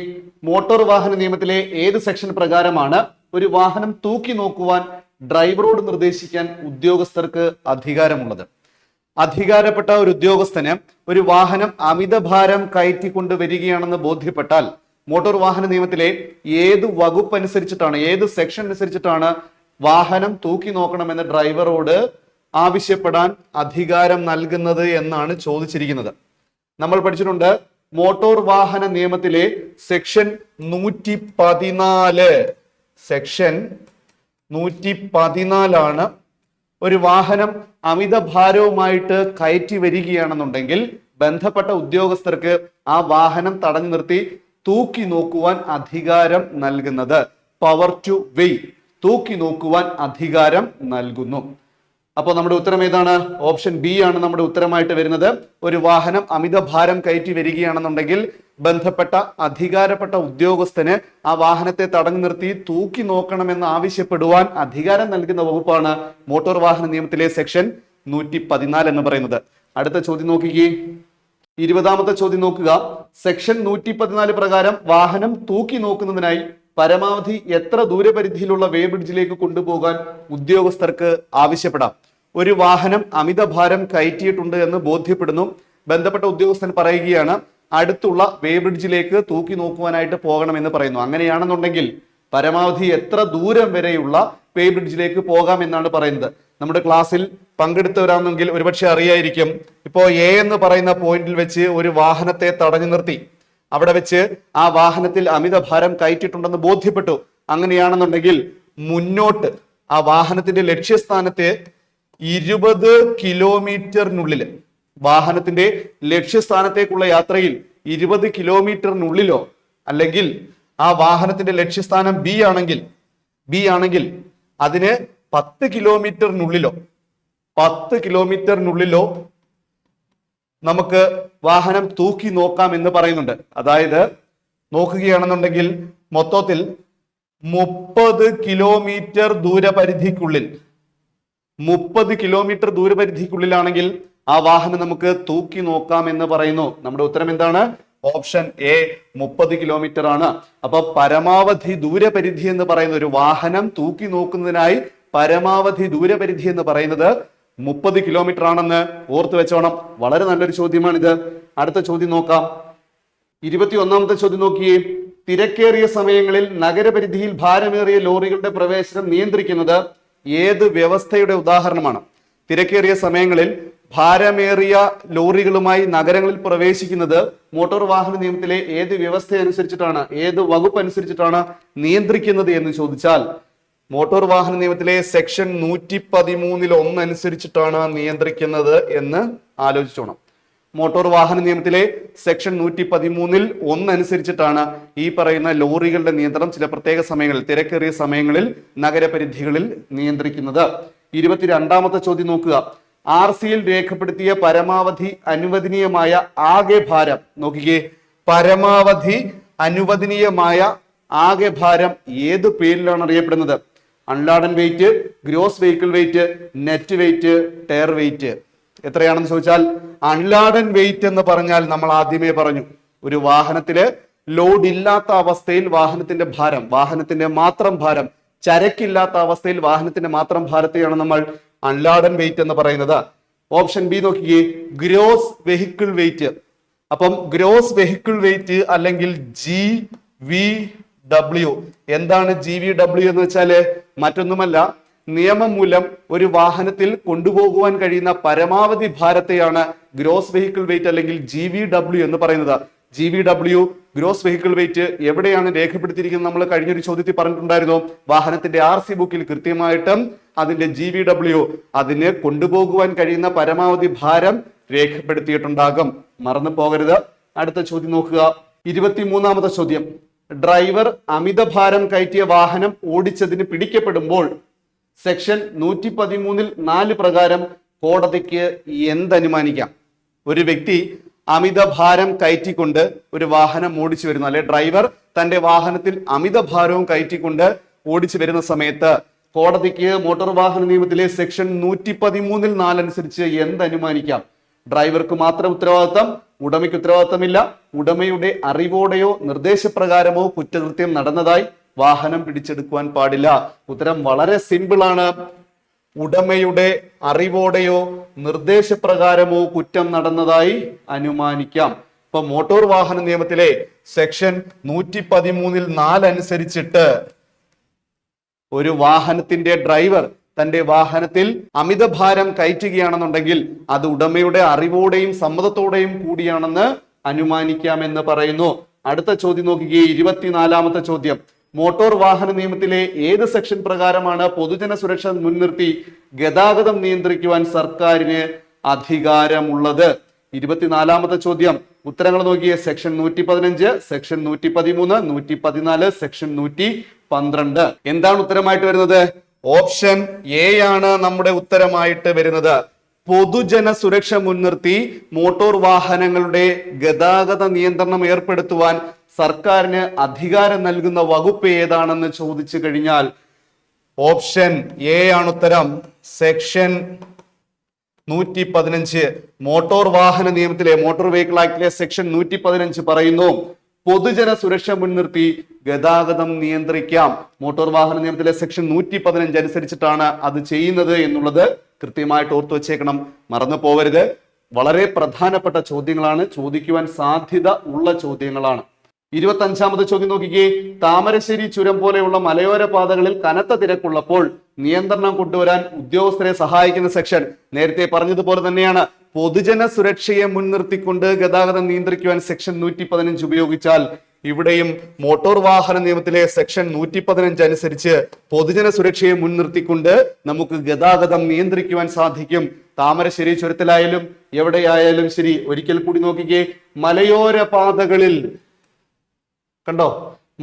മോട്ടോർ വാഹന നിയമത്തിലെ ഏത് സെക്ഷൻ പ്രകാരമാണ് ഒരു വാഹനം തൂക്കി നോക്കുവാൻ ഡ്രൈവറോട് നിർദ്ദേശിക്കാൻ ഉദ്യോഗസ്ഥർക്ക് അധികാരമുള്ളത്? അധികാരപ്പെട്ട ഒരു ഉദ്യോഗസ്ഥന് ഒരു വാഹനം അമിതഭാരം കയറ്റിക്കൊണ്ട് വരികയാണെന്ന് ബോധ്യപ്പെട്ടാൽ മോട്ടോർ വാഹന നിയമത്തിലെ ഏത് വകുപ്പ് അനുസരിച്ചിട്ടാണ്, ഏത് സെക്ഷൻ അനുസരിച്ചിട്ടാണ് വാഹനം തൂക്കി നോക്കണമെന്ന് ഡ്രൈവറോട് ആവശ്യപ്പെടാൻ അധികാരം നൽകുന്നത് എന്നാണ് ചോദിച്ചിരിക്കുന്നത്. നമ്മൾ പഠിച്ചിട്ടുണ്ട് മോട്ടോർ വാഹന നിയമത്തിലെ സെക്ഷൻ 114. സെക്ഷൻ 114 ഒരു വാഹനം അമിത ഭാരവുമായിട്ട് കയറ്റി വരികയാണെന്നുണ്ടെങ്കിൽ ബന്ധപ്പെട്ട ഉദ്യോഗസ്ഥർക്ക് ആ വാഹനം തടഞ്ഞു നിർത്തി തൂക്കി നോക്കുവാൻ അധികാരം നൽകുന്നത്. പവർ ടു വെയ്, തൂക്കി നോക്കുവാൻ അധികാരം നൽകുന്നു. അപ്പോൾ നമ്മുടെ ഉത്തരം ഏതാണ്? ഓപ്ഷൻ ബി ആണ് നമ്മുടെ ഉത്തരമായിട്ട് വരുന്നത്. ഒരു വാഹനം അമിത ഭാരം കയറ്റി വരികയാണെന്നുണ്ടെങ്കിൽ ബന്ധപ്പെട്ട അധികാരപ്പെട്ട ഉദ്യോഗസ്ഥന് ആ വാഹനത്തെ തടഞ്ഞു നിർത്തി തൂക്കി നോക്കണമെന്ന് ആവശ്യപ്പെടുവാൻ അധികാരം നൽകുന്ന വകുപ്പാണ് മോട്ടോർ വാഹന നിയമത്തിലെ സെക്ഷൻ 114 എന്ന് പറയുന്നത്. അടുത്ത ചോദ്യം നോക്കിക്കേ, 20ാമത്തെ ചോദ്യം നോക്കുക. സെക്ഷൻ 114 പ്രകാരം വാഹനം തൂക്കി നോക്കുന്നതിനായി പരമാവധി എത്ര ദൂരപരിധിയിലുള്ള വേ ബ്രിഡ്ജിലേക്ക് കൊണ്ടുപോകാൻ ഉദ്യോഗസ്ഥർക്ക് ആവശ്യപ്പെടാം? ഒരു വാഹനം അമിതഭാരം കയറ്റിയിട്ടുണ്ട് എന്ന് ബോധ്യപ്പെടുന്നു. ബന്ധപ്പെട്ട ഉദ്യോഗസ്ഥൻ പറയുകയാണ് അടുത്തുള്ള വേ ബ്രിഡ്ജിലേക്ക് തൂക്കി നോക്കുവാനായിട്ട് പോകണമെന്ന് പറയുന്നു. അങ്ങനെയാണെന്നുണ്ടെങ്കിൽ പരമാവധി എത്ര ദൂരം വരെയുള്ള വേ ബ്രിഡ്ജിലേക്ക് പോകാം എന്നാണ് പറയുന്നത്. നമ്മുടെ ക്ലാസ്സിൽ പങ്കെടുത്തവരാണെങ്കിൽ ഒരുപക്ഷെ അറിയായിരിക്കും. ഇപ്പോ എ എന്ന് പറയുന്ന പോയിന്റിൽ വെച്ച് ഒരു വാഹനത്തെ തടഞ്ഞു നിർത്തി. അവിടെ വെച്ച് ആ വാഹനത്തിൽ അമിതഭാരം കയറ്റിയിട്ടുണ്ടെന്ന് ബോധ്യപ്പെട്ടു. അങ്ങനെയാണെന്നുണ്ടെങ്കിൽ മുന്നോട്ട് ആ വാഹനത്തിന്റെ ലക്ഷ്യസ്ഥാനത്തെ 20 കിലോമീറ്ററിനുള്ളിൽ, വാഹനത്തിന്റെ ലക്ഷ്യസ്ഥാനത്തേക്കുള്ള യാത്രയിൽ 20 കിലോമീറ്ററിനുള്ളിലോ അല്ലെങ്കിൽ ആ വാഹനത്തിന്റെ ലക്ഷ്യസ്ഥാനം ബി ആണെങ്കിൽ അതിന് 10 കിലോമീറ്ററിനുള്ളിലോ നമുക്ക് വാഹനം തൂക്കി നോക്കാം എന്ന് പറയുന്നുണ്ട്. അതായത് നോക്കുകയാണെന്നുണ്ടെങ്കിൽ മൊത്തത്തിൽ 30 കിലോമീറ്റർ ദൂരപരിധിക്കുള്ളിൽ 30 കിലോമീറ്റർ ദൂരപരിധിക്കുള്ളിലാണെങ്കിൽ ആ വാഹനം നമുക്ക് തൂക്കി നോക്കാം എന്ന് പറയുന്നു. നമ്മുടെ ഉത്തരം എന്താണ്? ഓപ്ഷൻ എ 30 കിലോമീറ്റർ ആണ്. അപ്പൊ പരമാവധി ദൂരപരിധി എന്ന് പറയുന്ന ഒരു വാഹനം തൂക്കി നോക്കുന്നതിനായി പരമാവധി ദൂരപരിധി എന്ന് പറയുന്നത് 30 കിലോമീറ്റർ ആണെന്ന് ഓർത്തു വെച്ചോണം. വളരെ നല്ലൊരു ചോദ്യമാണിത്. അടുത്ത ചോദ്യം നോക്കാം. 21ാമത്തെ ചോദ്യം നോക്കിയേ. തിരക്കേറിയ സമയങ്ങളിൽ നഗരപരിധിയിൽ ഭാരമേറിയ ലോറികളുടെ പ്രവേശനം നിയന്ത്രിക്കുന്നത് ഏത് വ്യവസ്ഥയുടെ ഉദാഹരണമാണ്? തിരക്കേറിയ സമയങ്ങളിൽ ഭാരമേറിയ ലോറികളുമായി നഗരങ്ങളിൽ പ്രവേശിക്കുന്നത് മോട്ടോർ വാഹന നിയമത്തിലെ ഏത് വ്യവസ്ഥ അനുസരിച്ചിട്ടാണ്, ഏത് വകുപ്പ് അനുസരിച്ചിട്ടാണ് നിയന്ത്രിക്കുന്നത് എന്ന് ചോദിച്ചാൽ മോട്ടോർ വാഹന നിയമത്തിലെ സെക്ഷൻ 113 അനുസരിച്ചിട്ടാണ് നിയന്ത്രിക്കുന്നത് എന്ന് ആലോചിച്ചോണം. മോട്ടോർ വാഹന നിയമത്തിലെ സെക്ഷൻ 113 അനുസരിച്ചിട്ടാണ് ഈ പറയുന്ന ലോറികളുടെ നിയന്ത്രണം ചില പ്രത്യേക സമയങ്ങളിൽ, തിരക്കേറിയ സമയങ്ങളിൽ നഗരപരിധികളിൽ നിയന്ത്രിക്കുന്നത്. 22ാമത്തെ ചോദ്യം നോക്കുക. RCയിൽ രേഖപ്പെടുത്തിയ പരമാവധി അനുവദനീയമായ ആകെ ഭാരം നോക്കിക്കേ. പരമാവധി അനുവദനീയമായ ആകെ ഭാരം ഏത് പേരിലാണ് അറിയപ്പെടുന്നത്? Unladen weight, gross vehicle weight, net weight, tyre weight. എത്രയാണെന്ന് ചോദിച്ചാൽ അൺലാഡൻ വെയിറ്റ് എന്ന് പറഞ്ഞാൽ നമ്മൾ ആദ്യമേ പറഞ്ഞു, ഒരു വാഹനത്തില് ലോഡ് ഇല്ലാത്ത അവസ്ഥയിൽ വാഹനത്തിന്റെ ഭാരം, വാഹനത്തിന്റെ മാത്രം ഭാരം, ചരക്കില്ലാത്ത അവസ്ഥയിൽ വാഹനത്തിന്റെ മാത്രം ഭാരത്തെയാണ് നമ്മൾ അൺലാഡൻ വെയിറ്റ് എന്ന് പറയുന്നത്. ഓപ്ഷൻ ബി നോക്കിയേ, ഗ്രോസ് വെഹിക്കിൾ വെയിറ്റ്. അപ്പം ഗ്രോസ് വെഹിക്കിൾ വെയിറ്റ് അല്ലെങ്കിൽ GVW. എന്താണ് GVW എന്ന് വെച്ചാല് മറ്റൊന്നുമല്ല, നിയമം മൂലം ഒരു വാഹനത്തിൽ കൊണ്ടുപോകുവാൻ കഴിയുന്ന പരമാവധി ഭാരത്തെയാണ് ഗ്രോസ് വെഹിക്കിൾ വെയിറ്റ് അല്ലെങ്കിൽ GVW എന്ന് പറയുന്നത്. GVW ഗ്രോസ് വെഹിക്കിൾ വെയിറ്റ് എവിടെയാണ് രേഖപ്പെടുത്തിയിരിക്കുന്നത്? നമ്മൾ കഴിഞ്ഞൊരു ചോദ്യത്തിൽ പറഞ്ഞിട്ടുണ്ടായിരുന്നു. വാഹനത്തിന്റെ RC ബുക്കിൽ കൃത്യമായിട്ടും അതിന്റെ GVW, അതിന് കൊണ്ടുപോകുവാൻ കഴിയുന്ന പരമാവധി ഭാരം രേഖപ്പെടുത്തിയിട്ടുണ്ടാകും. മറന്നു പോകരുത്. അടുത്ത ചോദ്യം നോക്കുക. 23ാമത്തെ ചോദ്യം. ഡ്രൈവർ അമിതഭാരം കയറ്റിയ വാഹനം ഓടിച്ചതിന് പിടിക്കപ്പെടുമ്പോൾ സെക്ഷൻ 113 പ്രകാരം കോടതിക്ക് എന്തനുമാനിക്കാം? ഒരു വ്യക്തി അമിതഭാരം കയറ്റിക്കൊണ്ട് ഒരു വാഹനം ഓടിച്ചു വരുന്നു, അല്ലെ ഡ്രൈവർ തന്റെ വാഹനത്തിൽ അമിതഭാരവും കയറ്റിക്കൊണ്ട് ഓടിച്ചു വരുന്ന സമയത്ത് കോടതിക്ക് മോട്ടോർ വാഹന നിയമത്തിലെ സെക്ഷൻ 113 അനുസരിച്ച് എന്തനുമാനിക്കാം? ഡ്രൈവർക്ക് മാത്രം ഉത്തരവാദിത്തം, ഉടമയ്ക്ക് ഉത്തരവാദിത്തമില്ല. ഉടമയുടെ അറിവോടെയോ നിർദ്ദേശപ്രകാരമോ കുറ്റകൃത്യം നടന്നതായി വാഹനം പിടിച്ചെടുക്കുവാൻ പാടില്ല. ഉത്തരം വളരെ സിമ്പിൾ ആണ്. ഉടമയുടെ അറിവോടെയോ നിർദ്ദേശപ്രകാരമോ കുറ്റം നടന്നതായി അനുമാനിക്കാം. ഇപ്പൊ മോട്ടോർ വാഹന നിയമത്തിലെ സെക്ഷൻ 113 അനുസരിച്ചിട്ട് ഒരു വാഹനത്തിന്റെ ഡ്രൈവർ തന്റെ വാഹനത്തിൽ അമിതഭാരം കയറ്റുകയാണെന്നുണ്ടെങ്കിൽ അത് ഉടമയുടെ അറിവോടെയും സമ്മതത്തോടെയും കൂടിയാണെന്ന് അനുമാനിക്കാമെന്ന് പറയുന്നു. അടുത്ത ചോദ്യം നോക്കുകയെ. 24ാമത്തെ ചോദ്യം. മോട്ടോർ വാഹന നിയമത്തിലെ ഏത് സെക്ഷൻ പ്രകാരമാണ് പൊതുജന സുരക്ഷ മുൻനിർത്തി ഗതാഗതം നിയന്ത്രിക്കുവാൻ സർക്കാരിന് അധികാരമുള്ളത്? 24ാമത്തെ ചോദ്യം. ഉത്തരങ്ങൾ നോക്കിയേ. Section 115, section 113, 114, section 112. എന്താണ് ഉത്തരമായിട്ട് വരുന്നത്? ഓപ്ഷൻ എ ആണ് നമ്മുടെ ഉത്തരമായിട്ട് വരുന്നത്. പൊതുജന സുരക്ഷ മുൻനിർത്തി മോട്ടോർ വാഹനങ്ങളുടെ ഗതാഗത നിയന്ത്രണം ഏർപ്പെടുത്തുവാൻ സർക്കാരിന് അധികാരം നൽകുന്ന വകുപ്പ് ഏതാണെന്ന് ചോദിച്ചു കഴിഞ്ഞാൽ ഓപ്ഷൻ എ ആണ് ഉത്തരം. സെക്ഷൻ 115 മോട്ടോർ വാഹന നിയമത്തിലെ, മോട്ടോർ വെഹിക്കിൾ ആക്ടിലെ സെക്ഷൻ 115 പറയുന്നു പൊതുജന സുരക്ഷ മുൻനിർത്തി ഗതാഗതം നിയന്ത്രിക്കാം. മോട്ടോർ വാഹന നിയമത്തിലെ സെക്ഷൻ 115 അനുസരിച്ചിട്ടാണ് അത് ചെയ്യുന്നത് എന്നുള്ളത് കൃത്യമായിട്ട് ഓർത്തു വെച്ചേക്കണം. മറന്നു പോവരുത്. വളരെ പ്രധാനപ്പെട്ട ചോദ്യങ്ങളാണ്, ചോദിക്കുവാൻ സാധ്യത ഉള്ള ചോദ്യങ്ങളാണ്. 25ാമത്തെ ചോദ്യം നോക്കിക്കേ. താമരശ്ശേരി ചുരം പോലെയുള്ള മലയോര പാതകളിൽ കനത്ത തിരക്കുള്ളപ്പോൾ നിയന്ത്രണം കൊണ്ടുവരാൻ ഉദ്യോഗസ്ഥരെ സഹായിക്കുന്ന സെക്ഷൻ നേരത്തെ പറഞ്ഞതുപോലെ തന്നെയാണ്. പൊതുജന സുരക്ഷയെ മുൻനിർത്തിക്കൊണ്ട് ഗതാഗതം നിയന്ത്രിക്കുവാൻ സെക്ഷൻ 115 ഉപയോഗിച്ചാൽ ഇവിടെയും മോട്ടോർ വാഹന നിയമത്തിലെ സെക്ഷൻ 115 അനുസരിച്ച് പൊതുജന സുരക്ഷയെ മുൻനിർത്തിക്കൊണ്ട് നമുക്ക് ഗതാഗതം നിയന്ത്രിക്കുവാൻ സാധിക്കും. താമരശ്ശേരി ചുരത്തിലായാലും എവിടെയായാലും ശരി. ഒരിക്കൽ കൂടി നോക്കിക്കേ. മലയോര പാതകളിൽ കണ്ടോ,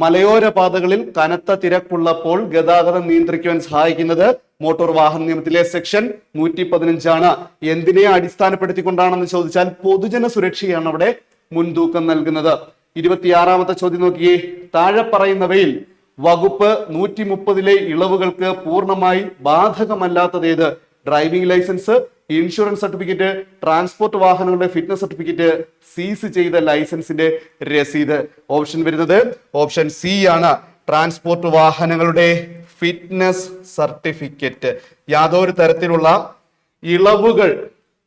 മലയോര പാതകളിൽ കനത്ത തിരക്കുള്ളപ്പോൾ ഗതാഗതം നിയന്ത്രിക്കുവാൻ സഹായിക്കുന്നത് മോട്ടോർ വാഹന നിയമത്തിലെ സെക്ഷൻ 115 ആണ്. എന്തിനെ അടിസ്ഥാനപ്പെടുത്തിക്കൊണ്ടാണെന്ന് ചോദിച്ചാൽ പൊതുജന സുരക്ഷയാണ് അവിടെ മുൻതൂക്കം നൽകുന്നത്. 26ാമത്തെ ചോദ്യം നോക്കിയേ. താഴെ പറയുന്നവയിൽ വകുപ്പ് 130 ഇളവുകൾക്ക് പൂർണ്ണമായി ബാധകമല്ലാത്തതേത്? Driving licence, insurance certificate, transport വാഹനങ്ങളുടെ ഫിറ്റ്നസ് സർട്ടിഫിക്കറ്റ്, സീസ് ചെയ്ത ലൈസൻസിന്റെ രസീത്. ഓപ്ഷൻ വരുന്നത് ഓപ്ഷൻ സി ആണ്, ട്രാൻസ്പോർട്ട് വാഹനങ്ങളുടെ ഫിറ്റ്നസ് സർട്ടിഫിക്കറ്റ്. യാതൊരു തരത്തിലുള്ള ഇളവുകൾ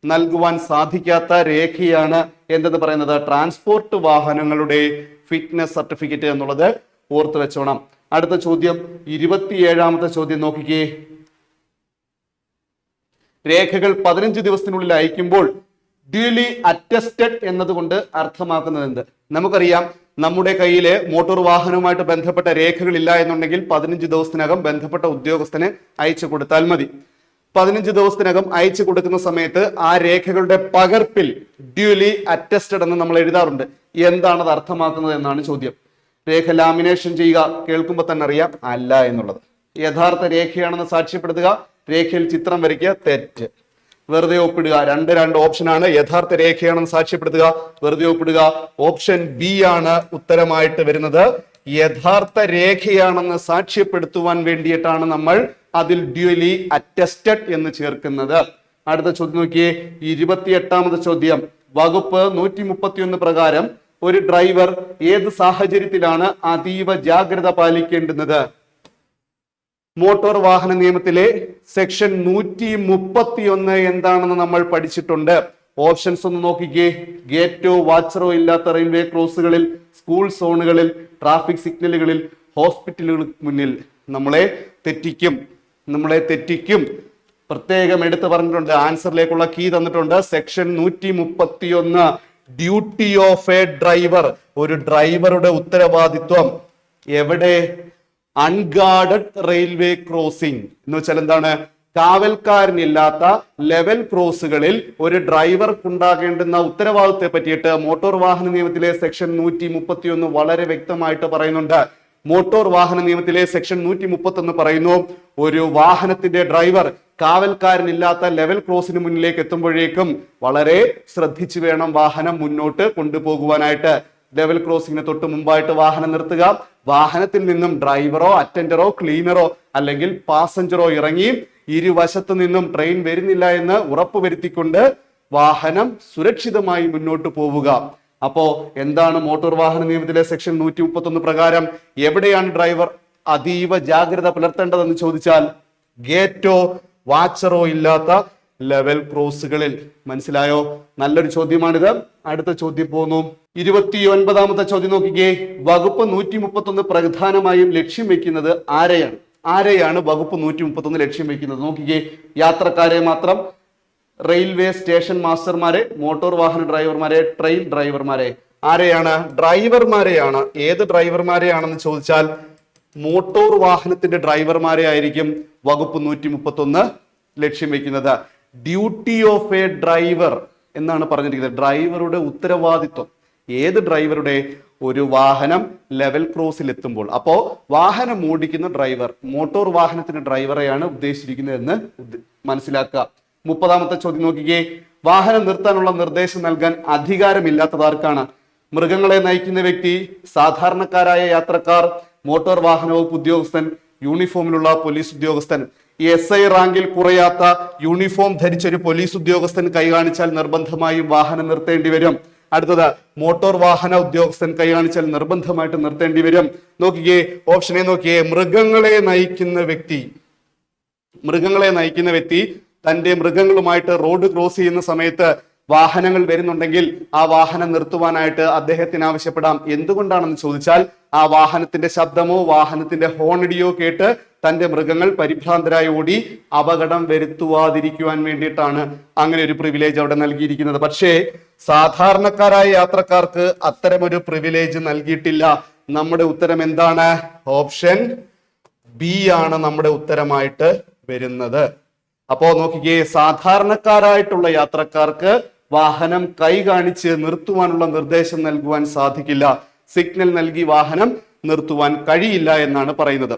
നൽകുവാൻ സാധിക്കാത്ത രേഖയാണ് എന്തെന്ന് പറയുന്നത്, ട്രാൻസ്പോർട്ട് വാഹനങ്ങളുടെ ഫിറ്റ്നസ് സർട്ടിഫിക്കറ്റ് എന്നുള്ളത് ഓർത്ത് വെച്ചോണം. അടുത്ത ചോദ്യം 27ാമത്തെ ചോദ്യം നോക്കിക്കേ. രേഖകൾ 15 ദിവസത്തിനുള്ളിൽ അയക്കുമ്പോൾ ഡ്യൂലി അറ്റസ്റ്റഡ് എന്നതുകൊണ്ട് അർത്ഥമാക്കുന്നത് എന്ത്? നമുക്കറിയാം, നമ്മുടെ കയ്യില് മോട്ടോർ വാഹനവുമായിട്ട് ബന്ധപ്പെട്ട രേഖകൾ ഇല്ല എന്നുണ്ടെങ്കിൽ 15 ദിവസത്തിനകം ബന്ധപ്പെട്ട ഉദ്യോഗസ്ഥന് അയച്ചു കൊടുത്താൽ മതി. 15 ദിവസത്തിനകം അയച്ചു കൊടുക്കുന്ന സമയത്ത് ആ രേഖകളുടെ പകർപ്പിൽ ഡ്യൂലി അറ്റസ്റ്റഡ് എന്ന് നമ്മൾ എഴുതാറുണ്ട്. എന്താണത് അർത്ഥമാക്കുന്നത് എന്നാണ് ചോദ്യം. രേഖ ലാമിനേഷൻ ചെയ്യുക, കേൾക്കുമ്പോൾ തന്നെ അറിയാം അല്ല എന്നുള്ളത്. യഥാർത്ഥ രേഖയാണെന്ന് സാക്ഷ്യപ്പെടുത്തുക, രേഖയിൽ ചിത്രം വരയ്ക്കുക, തെറ്റ്. വെറുതെ ഒപ്പിടുക, രണ്ട് ഓപ്ഷനാണ്. യഥാർത്ഥ രേഖയാണെന്ന് സാക്ഷ്യപ്പെടുത്തുക, വെറുതെ ഒപ്പിടുക. ഓപ്ഷൻ ബി ആണ് ഉത്തരമായിട്ട് വരുന്നത്. യഥാർത്ഥ രേഖയാണെന്ന് സാക്ഷ്യപ്പെടുത്തുവാൻ വേണ്ടിയിട്ടാണ് നമ്മൾ അതിൽ ഡ്യൂലി അറ്റസ്റ്റഡ് എന്ന് ചേർക്കുന്നത്. അടുത്ത ചോദ്യം നോക്കിയേ, 28ാമത്തെ ചോദ്യം. വകുപ്പ് 131 പ്രകാരം ഒരു ഡ്രൈവർ ഏത് സാഹചര്യത്തിലാണ് അതീവ ജാഗ്രത പാലിക്കേണ്ടുന്നത്? മോട്ടോർ വാഹന നിയമത്തിലെ സെക്ഷൻ 131 എന്താണെന്ന് നമ്മൾ പഠിച്ചിട്ടുണ്ട്. ഓപ്ഷൻസ് ഒന്ന് നോക്കിക്കേ. ഗേറ്റോ വാച്ചറോ ഇല്ലാത്ത റെയിൽവേ ക്രോസുകളിൽ, സ്കൂൾ സോണുകളിൽ, ട്രാഫിക് സിഗ്നലുകളിൽ, ഹോസ്പിറ്റലുകൾക്ക് മുന്നിൽ. നമ്മളെ തെറ്റിക്കും. പ്രത്യേകം എടുത്തു പറഞ്ഞിട്ടുണ്ട്. ആൻസറിലേക്കുള്ള കീ തന്നിട്ടുണ്ട്. Section 131, duty of A driver. ഒരു ഡ്രൈവറുടെ ഉത്തരവാദിത്വം എവിടെ? അൺഗാർഡഡ് റെയിൽവേ ക്രോസിംഗ് എന്ന് വെച്ചാൽ എന്താണ്? കാവൽക്കാരനില്ലാത്ത ലെവൽ ക്രോസുകളിൽ ഒരു ഡ്രൈവർക്കുണ്ടാകേണ്ടുന്ന ഉത്തരവാദിത്വത്തെ പറ്റിയിട്ട് മോട്ടോർ വാഹന നിയമത്തിലെ സെക്ഷൻ 131 വളരെ വ്യക്തമായിട്ട് പറയുന്നുണ്ട്. മോട്ടോർ വാഹന നിയമത്തിലെ സെക്ഷൻ 131 പറയുന്നു, ഒരു വാഹനത്തിന്റെ ഡ്രൈവർ കാവൽക്കാരനില്ലാത്ത ലെവൽ ക്രോസിന് മുന്നിലേക്ക് എത്തുമ്പോഴേക്കും വളരെ ശ്രദ്ധിച്ചു വേണം വാഹനം മുന്നോട്ട് കൊണ്ടുപോകുവാനായിട്ട്. ലെവൽ ക്രോസിങ്ങിന് തൊട്ട് മുമ്പായിട്ട് വാഹനം നിർത്തുക. വാഹനത്തിൽ നിന്നും ഡ്രൈവറോ അറ്റൻഡറോ ക്ലീനറോ അല്ലെങ്കിൽ പാസഞ്ചറോ ഇറങ്ങി ഇരുവശത്തു നിന്നും ട്രെയിൻ വരുന്നില്ല എന്ന് ഉറപ്പുവരുത്തിക്കൊണ്ട് വാഹനം സുരക്ഷിതമായി മുന്നോട്ട് പോവുക. അപ്പോ എന്താണ് മോട്ടോർ വാഹന നിയമത്തിലെ സെക്ഷൻ 131 പ്രകാരം എവിടെയാണ് ഡ്രൈവർ അതീവ ജാഗ്രത പുലർത്തേണ്ടതെന്ന് ചോദിച്ചാൽ ഗേറ്റോ വാച്ചറോ ഇല്ലാത്ത ലെവൽ ക്രോസുകളിൽ. മനസ്സിലായോ? നല്ലൊരു ചോദ്യമാണിത്. അടുത്ത ചോദ്യം പോന്നു. 29ാമത്തെ ചോദ്യം നോക്കിക്കേ. വകുപ്പ് 131 പ്രധാനമായും ലക്ഷ്യം വെക്കുന്നത് ആരെയാണ് വകുപ്പ് 131 ലക്ഷ്യം വെക്കുന്നത്? നോക്കിക്കേ. യാത്രക്കാരെ മാത്രം, റെയിൽവേ സ്റ്റേഷൻ മാസ്റ്റർമാരെ, മോട്ടോർ വാഹന ഡ്രൈവർമാരെ, ട്രെയിൻ ഡ്രൈവർമാരെ. ആരെയാണ്? ഡ്രൈവർമാരെയാണ്. ഏത് ഡ്രൈവർമാരെയാണെന്ന് ചോദിച്ചാൽ മോട്ടോർ വാഹനത്തിന്റെ ഡ്രൈവർമാരെ ആയിരിക്കും വകുപ്പ് 131 ലക്ഷ്യം വെക്കുന്നത്. ഡ്യൂട്ടി ഓഫ് എ ഡ്രൈവർ എന്നാണ് പറഞ്ഞിരിക്കുന്നത്. ഡ്രൈവറുടെ ഉത്തരവാദിത്വം. ഏത് ഡ്രൈവറുടെ? ഒരു വാഹനം ലെവൽ ക്രോസിൽ എത്തുമ്പോൾ. അപ്പോ വാഹനം ഓടിക്കുന്ന ഡ്രൈവർ, മോട്ടോർ വാഹനത്തിന്റെ ഡ്രൈവറെയാണ് ഉദ്ദേശിച്ചിരിക്കുന്നത് എന്ന് മനസ്സിലാക്കുക. 30ാമത്തെ ചോദ്യം നോക്കിക്കേ. വാഹനം നിർത്താനുള്ള നിർദ്ദേശം നൽകാൻ അധികാരമില്ലാത്തത് ആർക്കാണ്? മൃഗങ്ങളെ നയിക്കുന്ന വ്യക്തി, സാധാരണക്കാരായ യാത്രക്കാർ, മോട്ടോർ വാഹന വകുപ്പ് ഉദ്യോഗസ്ഥൻ, യൂണിഫോമിലുള്ള പോലീസ് ഉദ്യോഗസ്ഥൻ. SI റാങ്കിൽ കുറയാത്ത യൂണിഫോം ധരിച്ച ഒരു പോലീസ് ഉദ്യോഗസ്ഥൻ കൈ കാണിച്ചാൽ നിർബന്ധമായും വാഹനം നിർത്തേണ്ടി വരും. അടുത്തത് മൊട്ടോർ വാഹന ഉദ്യോഗസ്ഥൻ കൈ കാണിച്ചാൽ നിർബന്ധമായിട്ട് നിർത്തേണ്ടി വരും. നോക്കിക്കേ, ഓപ്ഷൻ എ നോക്കിയേ. മൃഗങ്ങളെ നയിക്കുന്ന വ്യക്തി തന്റെ മൃഗങ്ങളുമായിട്ട് റോഡ് ക്രോസ് ചെയ്യുന്ന സമയത്ത് വാഹനങ്ങൾ വരുന്നുണ്ടെങ്കിൽ ആ വാഹനം നിർത്തുവാനായിട്ട് അദ്ദേഹത്തിന് ആവശ്യപ്പെടാം. എന്തുകൊണ്ടാണെന്ന് ചോദിച്ചാൽ ആ വാഹനത്തിന്റെ ശബ്ദമോ വാഹനത്തിന്റെ ഹോണടിയോ കേട്ട് തന്റെ മൃഗങ്ങൾ പരിഭ്രാന്തരായി ഓടി അപകടം വരുത്തുവാതിരിക്കുവാൻ വേണ്ടിയിട്ടാണ് അങ്ങനെ ഒരു പ്രിവിലേജ് അവിടെ നൽകിയിരിക്കുന്നത്. പക്ഷേ സാധാരണക്കാരായ യാത്രക്കാർക്ക് അത്തരമൊരു പ്രിവിലേജ് നൽകിയിട്ടില്ല. നമ്മുടെ ഉത്തരം എന്താണ്? ഓപ്ഷൻ ബി ആണ് നമ്മുടെ ഉത്തരമായിട്ട് വരുന്നത്. അപ്പോ നോക്കിക്കേ, സാധാരണക്കാരായിട്ടുള്ള യാത്രക്കാർക്ക് വാഹനം കൈ കാണിച്ച് നിർത്തുവാനുള്ള നിർദ്ദേശം നൽകുവാൻ സാധിക്കില്ല. സിഗ്നൽ നൽകി വാഹനം നിർത്തുവാൻ കഴിയില്ല എന്നാണ് പറയുന്നത്.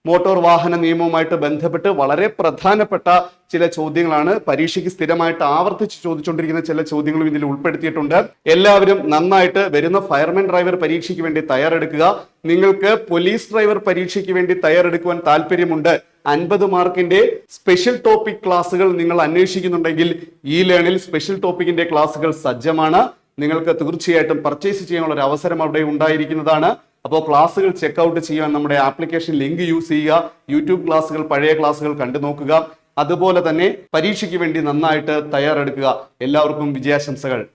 മോട്ടോർ വാഹന നിയമവുമായിട്ട് ബന്ധപ്പെട്ട് വളരെ പ്രധാനപ്പെട്ട ചില ചോദ്യങ്ങളാണ്. പരീക്ഷയ്ക്ക് സ്ഥിരമായിട്ട് ആവർത്തിച്ച് ചോദിച്ചുകൊണ്ടിരിക്കുന്ന ചില ചോദ്യങ്ങളും ഇതിൽ ഉൾപ്പെടുത്തിയിട്ടുണ്ട്. എല്ലാവരും നന്നായിട്ട് വരുന്ന ഫയർമാൻ ഡ്രൈവർ പരീക്ഷയ്ക്ക് വേണ്ടി തയ്യാറെടുക്കുക. നിങ്ങൾക്ക് പോലീസ് ഡ്രൈവർ പരീക്ഷയ്ക്ക് വേണ്ടി തയ്യാറെടുക്കുവാൻ താല്പര്യമുണ്ട്, 50 മാർക്കിന്റെ സ്പെഷ്യൽ ടോപ്പിക് ക്ലാസ്സുകൾ നിങ്ങൾ അന്വേഷിക്കുന്നുണ്ടെങ്കിൽ ഈ ലേണിൽ സ്പെഷ്യൽ ടോപ്പിക്കിന്റെ ക്ലാസ്സുകൾ സജ്ജമാണ്. നിങ്ങൾക്ക് തീർച്ചയായിട്ടും പർച്ചേസ് ചെയ്യാനുള്ള ഒരു അവസരം അവിടെ ഉണ്ടായിരിക്കുന്നതാണ്. അപ്പോൾ ക്ലാസ്സുകൾ ചെക്ക്ഔട്ട് ചെയ്യാൻ നമ്മുടെ ആപ്ലിക്കേഷൻ ലിങ്ക് യൂസ് ചെയ്യുക. യൂട്യൂബ് ക്ലാസ്സുകൾ, പഴയ ക്ലാസ്സുകൾ കണ്ടു നോക്കുക. അതുപോലെ തന്നെ പരീക്ഷയ്ക്ക് വേണ്ടി നന്നായിട്ട് തയ്യാറെടുക്കുക. എല്ലാവർക്കും വിജയാശംസകൾ.